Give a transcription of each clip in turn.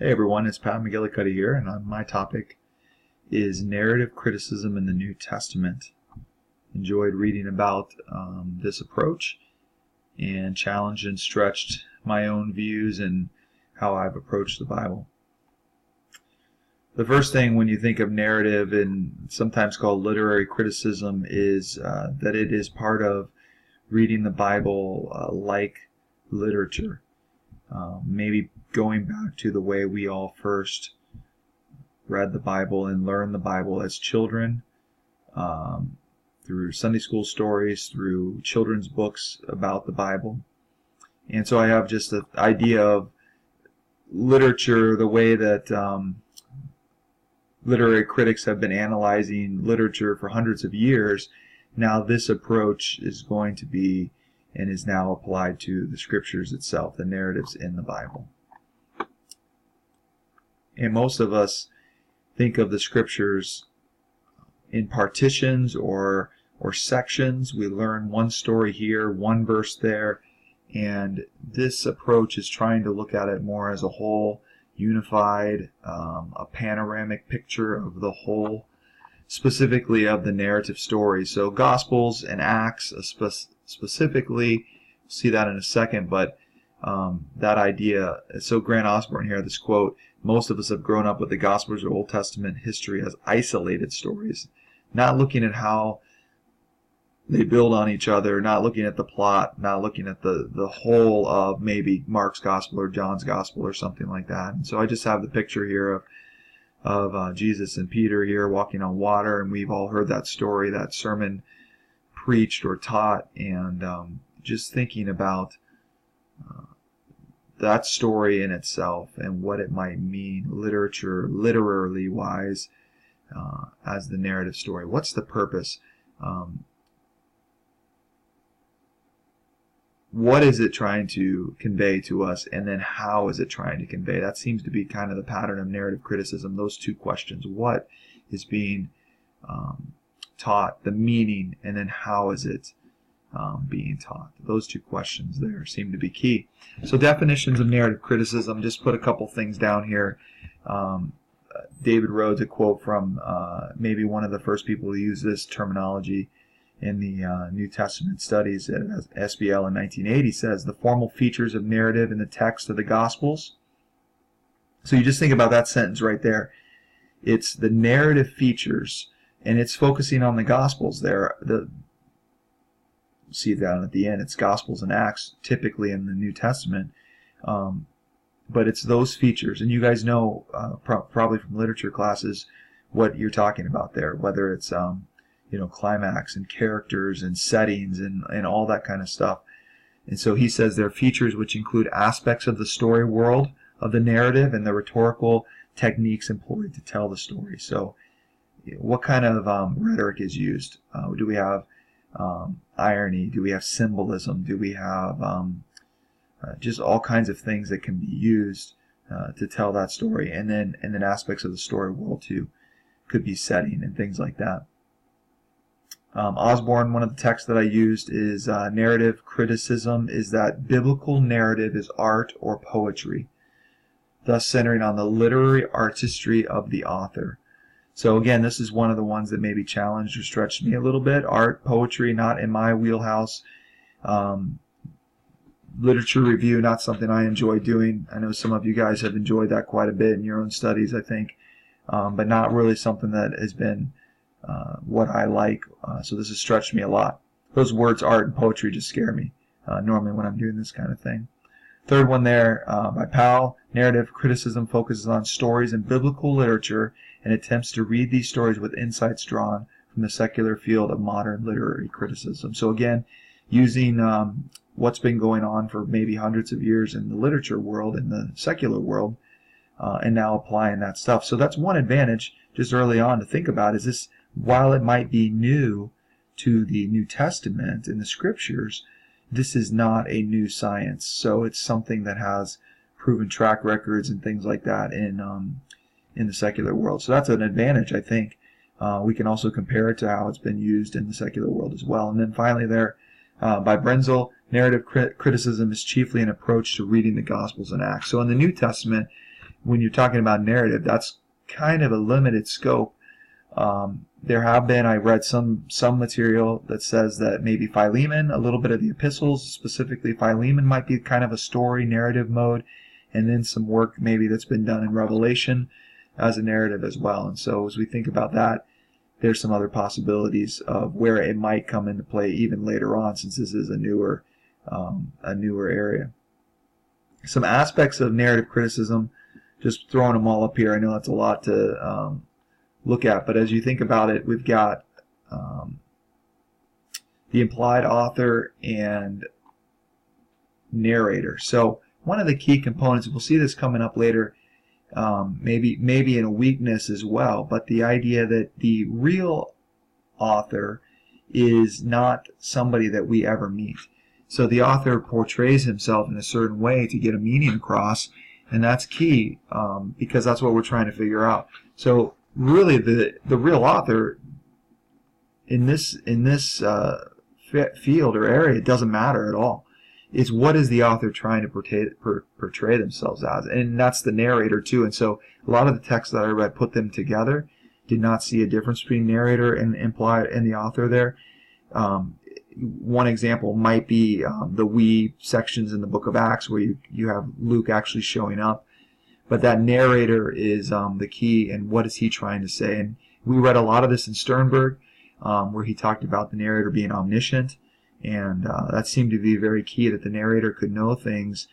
Hey everyone, it's Pat McGillicuddy here, and my topic is narrative criticism in the New Testament. Enjoyed reading about this approach and challenged and stretched my own views and how I've approached the Bible. The first thing when you think of narrative, and sometimes called literary criticism, is that it is part of reading the Bible like literature. Maybe going back to the way we all first read the Bible and learned the Bible as children, through Sunday school stories, through children's books about the Bible. And so I have just the idea of literature, the way that literary critics have been analyzing literature for hundreds of years. Now this approach is going to be and is now applied to the scriptures itself, the narratives in the Bible. And most of us think of the scriptures in partitions or sections. We learn one story here, one verse there, and this approach is trying to look at it more as a whole, unified, a panoramic picture of the whole, specifically of the narrative story. So Gospels and Acts specifically, see that in a second, but that idea, so Grant Osborne here, this quote, most of us have grown up with the Gospels or Old Testament history as isolated stories, not looking at how they build on each other, not looking at the plot, not looking at the whole of maybe Mark's Gospel or John's Gospel or something like that. And so I just have the picture here of Jesus and Peter here walking on water, and we've all heard that story, that sermon preached or taught, and just thinking about that story in itself and what it might mean literally wise, as the narrative story. What's the purpose? What is it trying to convey to us, and then how is it trying to convey? That seems to be kind of the pattern of narrative criticism, those two questions. What is being taught, the meaning, and then how is it being taught? Those two questions there seem to be key. So definitions of narrative criticism, just put a couple things down here. David Rhodes, a quote from maybe one of the first people to use this terminology in the New Testament studies at SBL in 1980, says, the formal features of narrative in the text of the Gospels. So you just think about that sentence right there. It's the narrative features, and it's focusing on the Gospels there. See down at the end, it's Gospels and Acts, typically in the New Testament. But it's those features, and you guys know probably from literature classes what you're talking about there, whether it's climax and characters and settings and all that kind of stuff. And so he says there are features which include aspects of the story world of the narrative and the rhetorical techniques employed to tell the story. So what kind of rhetoric is used? Do we have irony? Do we have symbolism? Do we have just all kinds of things that can be used to tell that story? And then aspects of the story world too. Could be setting and things like that. Osborne, one of the texts that I used is narrative criticism is that biblical narrative is art or poetry, thus centering on the literary artistry of the author. So again, this is one of the ones that maybe challenged or stretched me a little bit. Art, poetry, not in my wheelhouse. Literature review, not something I enjoy doing. I know some of you guys have enjoyed that quite a bit in your own studies, I think, but not really something that has been what I like. So this has stretched me a lot. Those words, art and poetry, just scare me normally when I'm doing this kind of thing. Third one there, by Powell, narrative criticism focuses on stories in biblical literature and attempts to read these stories with insights drawn from the secular field of modern literary criticism. So again, using what's been going on for maybe hundreds of years in the literature world, in the secular world, and now applying that stuff. So that's one advantage just early on to think about, is this, while it might be new to the New Testament and the scriptures, this is not a new science. So it's something that has proven track records and things like that in the secular world. So that's an advantage, I think. We can also compare it to how it's been used in the secular world as well. And then finally there, by Brenzel, narrative criticism is chiefly an approach to reading the Gospels and Acts. So in the New Testament, when you're talking about narrative, that's kind of a limited scope. There have been, I read some material that says that maybe Philemon, a little bit of the epistles, specifically Philemon, might be kind of a story narrative mode, and then some work maybe that's been done in Revelation as a narrative as well. And so as we think about that, there's some other possibilities of where it might come into play even later on, since this is a newer area. Some aspects of narrative criticism, just throwing them all up here. I know that's a lot to look at, but as you think about it, we've got the implied author and narrator. So one of the key components, we'll see this coming up later, maybe in a weakness as well, but the idea that the real author is not somebody that we ever meet. So the author portrays himself in a certain way to get a meaning across, and that's key because that's what we're trying to figure out. So really, the real author in this field or area, it doesn't matter at all. It's what is the author trying to portray themselves as, and that's the narrator too. And so a lot of the texts that I read put them together, did not see a difference between narrator and implied and the author there. One example might be the we sections in the book of Acts, where you have Luke actually showing up, but that narrator is the key, and what is he trying to say? And we read a lot of this in Sternberg, where he talked about the narrator being omniscient, and that seemed to be very key, that the narrator could know things,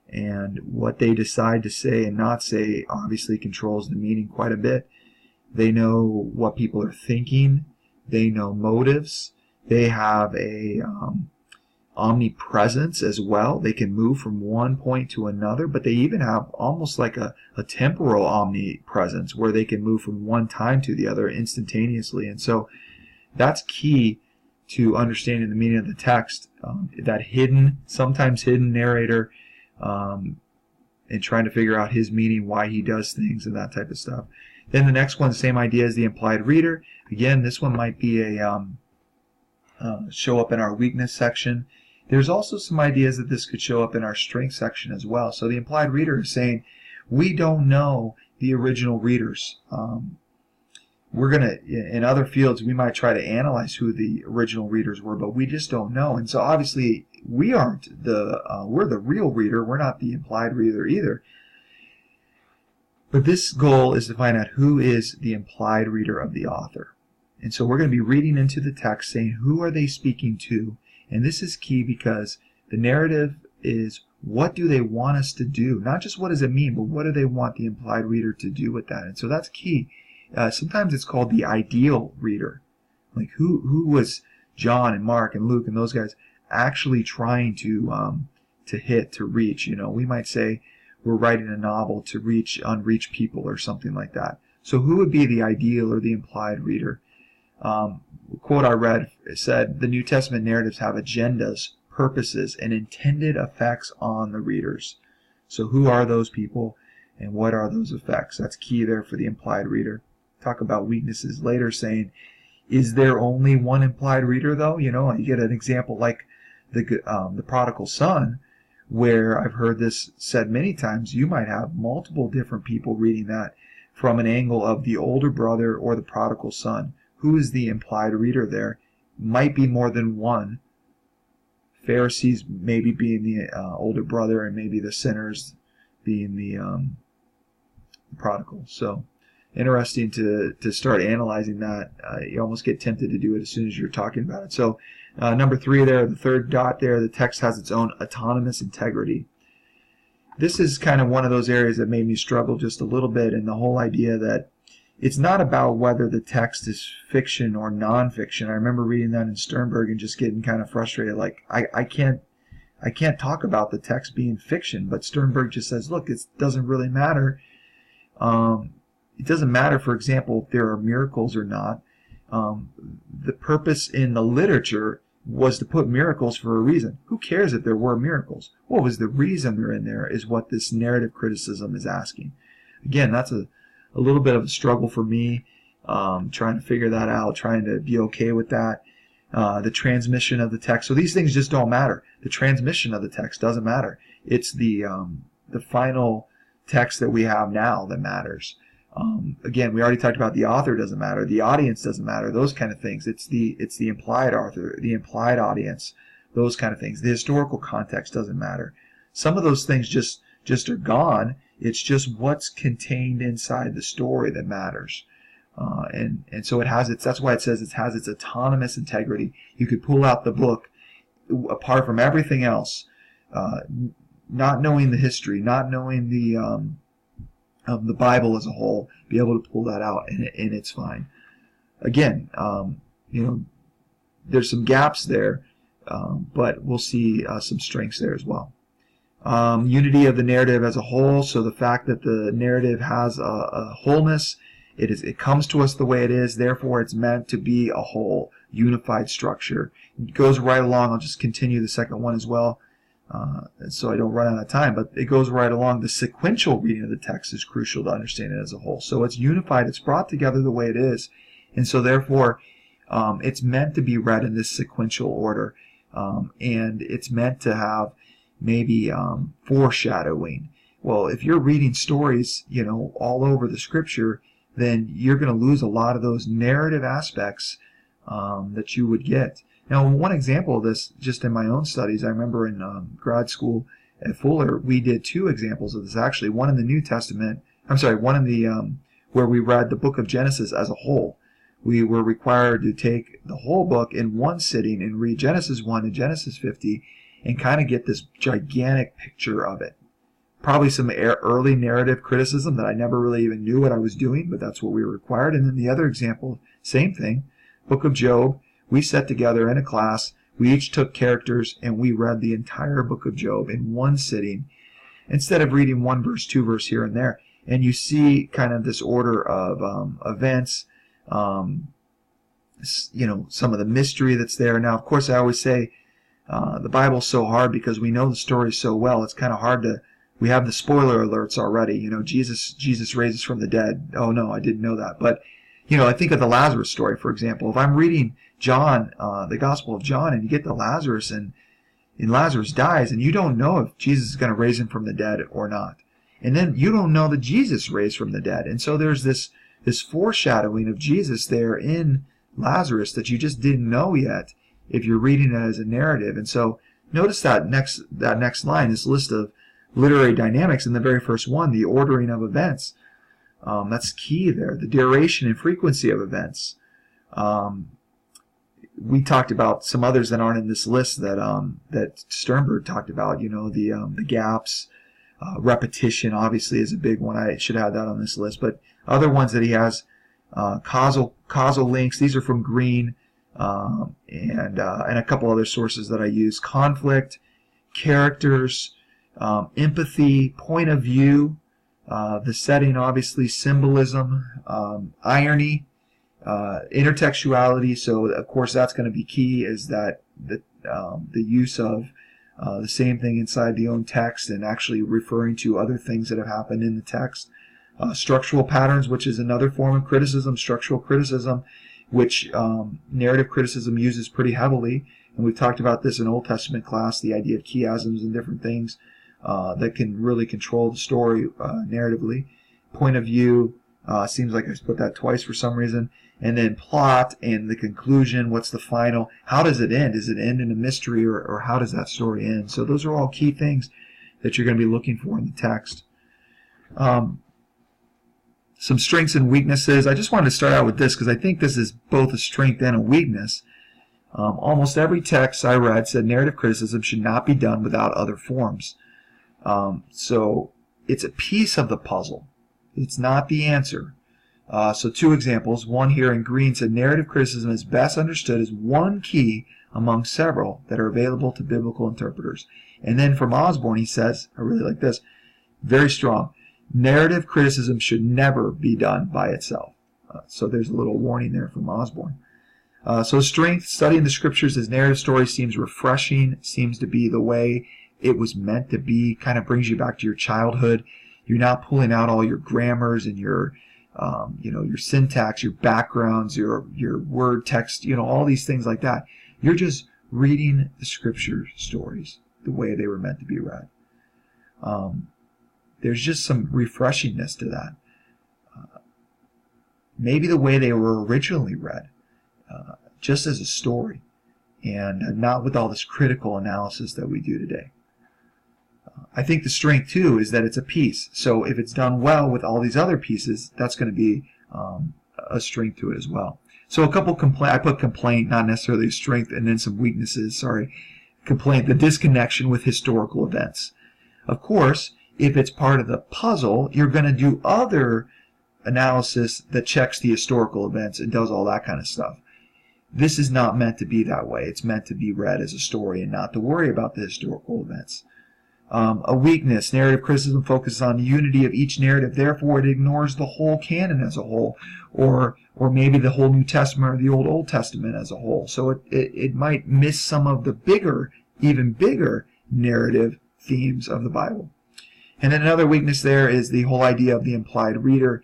and what they decide to say and not say obviously controls the meaning quite a bit. They know what people are thinking, they know motives, they have a omnipresence as well. They can move from one point to another, but they even have almost like a temporal omnipresence, where they can move from one time to the other instantaneously. And so that's key to understanding the meaning of the text, that sometimes hidden narrator, and trying to figure out his meaning, why he does things, and that type of stuff. Then the next one, same idea as the implied reader. Again, this one might be a show up in our weakness section. There's also some ideas that this could show up in our strength section as well. So the implied reader is saying, we don't know the original readers. We're going to, in other fields, we might try to analyze who the original readers were, but we just don't know. And so obviously we aren't we're the real reader. We're not the implied reader either. But this goal is to find out who is the implied reader of the author. And so we're going to be reading into the text saying, who are they speaking to? And this is key, because the narrative is, what do they want us to do? Not just what does it mean, but what do they want the implied reader to do with that? And so that's key. Sometimes it's called the ideal reader. Like who was John and Mark and Luke and those guys actually trying to reach? You know, we might say we're writing a novel to reach unreached people or something like that. So who would be the ideal or the implied reader? The quote I read said, the New Testament narratives have agendas, purposes, and intended effects on the readers. So who are those people, and what are those effects? That's key there for the implied reader. Talk about weaknesses later, saying, is there only one implied reader though? You know, you get an example like the prodigal son, where I've heard this said many times, you might have multiple different people reading that from an angle of the older brother or the prodigal son. Who is the implied reader there? Might be more than one. Pharisees maybe being the older brother, and maybe the sinners being the prodigal. So interesting to start analyzing that. You almost get tempted to do it as soon as you're talking about it. So number 3 there, the third dot there, the text has its own autonomous integrity. This is kind of one of those areas that made me struggle just a little bit, and the whole idea that it's not about whether the text is fiction or nonfiction. I remember reading that in Sternberg and just getting kind of frustrated. Like, I can't talk about the text being fiction, but Sternberg just says, look, it doesn't really matter. It doesn't matter, for example, if there are miracles or not. The purpose in the literature was to put miracles for a reason. Who cares if there were miracles? What was the reason they're in there is what this narrative criticism is asking. Again, that's a little bit of a struggle for me, trying to figure that out, trying to be okay with that. The transmission of the text. So these things just don't matter. The transmission of the text doesn't matter. It's the final text that we have now that matters. Again, we already talked about the author doesn't matter, the audience doesn't matter, those kind of things. It's the implied author, the implied audience, those kind of things. The historical context doesn't matter. Some of those things just are gone. It's just what's contained inside the story that matters. And so it has its, that's why it says it has its autonomous integrity. You could pull out the book apart from everything else, not knowing the history, not knowing the Bible as a whole, be able to pull that out, and it's fine. Again, there's some gaps there, but we'll see some strengths there as well. Unity of the narrative as a whole, so the fact that the narrative has a wholeness, it comes to us the way it is, therefore it's meant to be a whole, unified structure. It goes right along. I'll just continue the second one as well, so I don't run out of time, but it goes right along. The sequential reading of the text is crucial to understand it as a whole. So it's unified, it's brought together the way it is, and so therefore it's meant to be read in this sequential order, and it's meant to have maybe foreshadowing. Well, if you're reading stories, all over the scripture, then you're going to lose a lot of those narrative aspects that you would get. Now, one example of this, just in my own studies, I remember in grad school at Fuller, we did two examples of this actually. One in the New Testament, one in the where we read the book of Genesis as a whole. We were required to take the whole book in one sitting and read Genesis 1 and Genesis 50 and kind of get this gigantic picture of it. Probably some early narrative criticism that I never really even knew what I was doing, but that's what we were required. And then the other example, same thing, book of Job. We sat together in a class. We each took characters and we read the entire book of Job in one sitting instead of reading one verse, two verse here and there. And you see kind of this order of events, some of the mystery that's there. Now, of course, I always say the Bible's so hard because we know the story so well. It's kind of hard to, we have the spoiler alerts already. Jesus raises from the dead. Oh, no, I didn't know that. But, I think of the Lazarus story, for example. If I'm reading John, the Gospel of John, and you get to Lazarus, and Lazarus dies, and you don't know if Jesus is going to raise him from the dead or not. And then you don't know that Jesus raised from the dead. And so there's this foreshadowing of Jesus there in Lazarus that you just didn't know yet if you're reading it as a narrative. And so notice that next line, this list of literary dynamics in the very first one, the ordering of events. That's key there. The duration and frequency of events. We talked about some others that aren't in this list that Sternberg talked about. The gaps, repetition obviously is a big one. I should have that on this list. But other ones that he has, causal links. These are from Green and a couple other sources that I use. Conflict, characters, empathy, point of view. The setting, obviously, symbolism, irony, intertextuality. So, of course, that's going to be key, is that the use of the same thing inside the own text and actually referring to other things that have happened in the text. Structural patterns, which is another form of criticism, structural criticism, which narrative criticism uses pretty heavily. And we've talked about this in Old Testament class, the idea of chiasms and different things that can really control the story narratively. Point of view, seems like I put that twice for some reason. And then plot and the conclusion, what's the final, how does it end? Does it end in a mystery, or how does that story end? So those are all key things that you're going to be looking for in the text. Some strengths and weaknesses. I just wanted to start out with this because I think this is both a strength and a weakness. Almost every text I read said narrative criticism should not be done without other forms. So it's a piece of the puzzle. It's not the answer. So two examples. One here in Green said narrative criticism is best understood as one key among several that are available to biblical interpreters. And then from Osborne he says, I really like this, very strong, narrative criticism should never be done by itself. So there's a little warning there from Osborne. So strength, studying the scriptures as narrative story seems refreshing, seems to be the way it was meant to be, kind of brings you back to your childhood. You're not pulling out all your grammars and your syntax, your backgrounds, your word text, all these things like that. You're just reading the scripture stories the way they were meant to be read. there's just some refreshingness to that. Maybe the way they were originally read, just as a story, and not with all this critical analysis that we do today. I think the strength, too, is that it's a piece. So if it's done well with all these other pieces, that's going to be a strength to it as well. So a couple I put complaint, not necessarily strength, and then some weaknesses. Sorry. Complaint, the disconnection with historical events. Of course, if it's part of the puzzle, you're going to do other analysis that checks the historical events and does all that kind of stuff. This is not meant to be that way. It's meant to be read as a story and not to worry about the historical events. A weakness, narrative criticism focuses on the unity of each narrative, therefore it ignores the whole canon as a whole, or maybe the whole New Testament or the Old Testament as a whole. So it might miss some of the bigger, even bigger narrative themes of the Bible. And then another weakness there is the whole idea of the implied reader,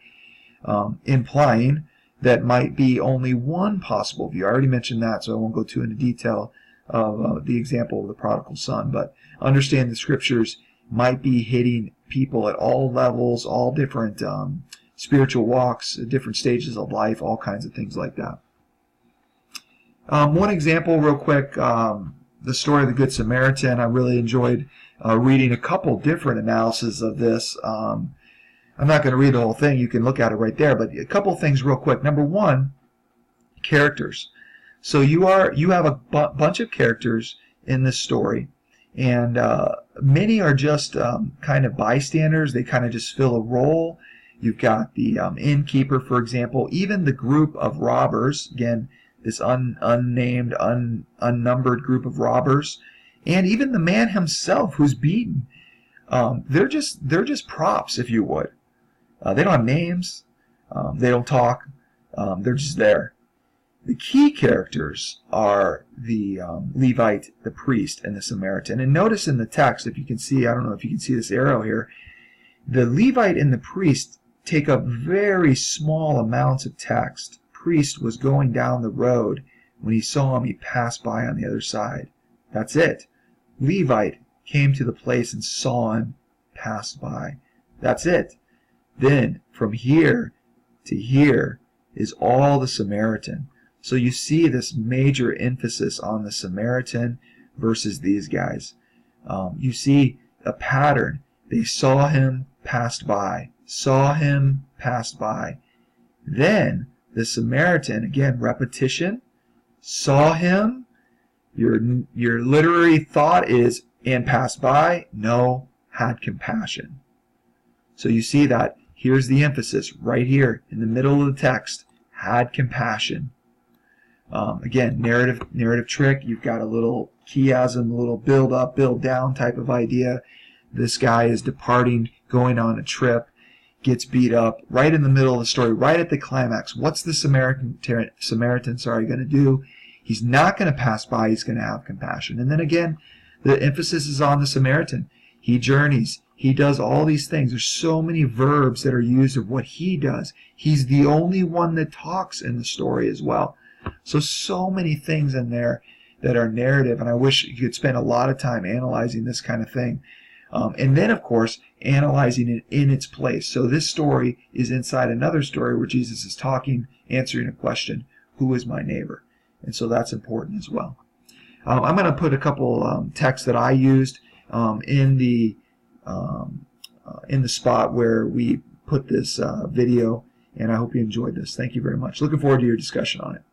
implying that might be only one possible view. I already mentioned that, so I won't go too into detail of the example of the prodigal son, but understand the scriptures might be hitting people at all levels, all different spiritual walks, different stages of life, all kinds of things like that. One example real quick, the story of the Good Samaritan. I really enjoyed reading a couple different analyses of this. I'm not going to read the whole thing. You can look at it right there, but a couple things real quick. Number one, characters. So you have a bunch of characters in this story, and many are just kind of bystanders. They kind of just fill a role. You've got the innkeeper, for example, even the group of robbers, again, this unnamed, unnumbered group of robbers, and even the man himself who's beaten. They're just props, if you would. They don't have names. They don't talk. They're just there. The key characters are the Levite, the priest, and the Samaritan. And notice in the text, if you can see, I don't know if you can see this arrow here, the Levite and the priest take up very small amounts of text. Priest was going down the road. When he saw him, he passed by on the other side. That's it. Levite came to the place and saw him, passed by. That's it. Then, from here to here is all the Samaritan. So you see this major emphasis on the Samaritan versus these guys. You see a pattern. They saw him, passed by. Saw him, passed by. Then the Samaritan, again, repetition. Saw him. Your literary thought is, and passed by. No, had compassion. So you see that. Here's the emphasis right here in the middle of the text. Had compassion. Again, narrative trick. You've got a little chiasm, a little build up, build down type of idea. This guy is departing, going on a trip, gets beat up right in the middle of the story, right at the climax. What's the Samaritan going to do? He's not going to pass by. He's going to have compassion. And then again, the emphasis is on the Samaritan. He journeys. He does all these things. There's so many verbs that are used of what he does. He's the only one that talks in the story as well. So many things in there that are narrative, and I wish you could spend a lot of time analyzing this kind of thing. And then, of course, analyzing it in its place. So this story is inside another story where Jesus is talking, answering a question, who is my neighbor? And so that's important as well. I'm going to put a couple texts that I used in the spot where we put this video, and I hope you enjoyed this. Thank you very much. Looking forward to your discussion on it.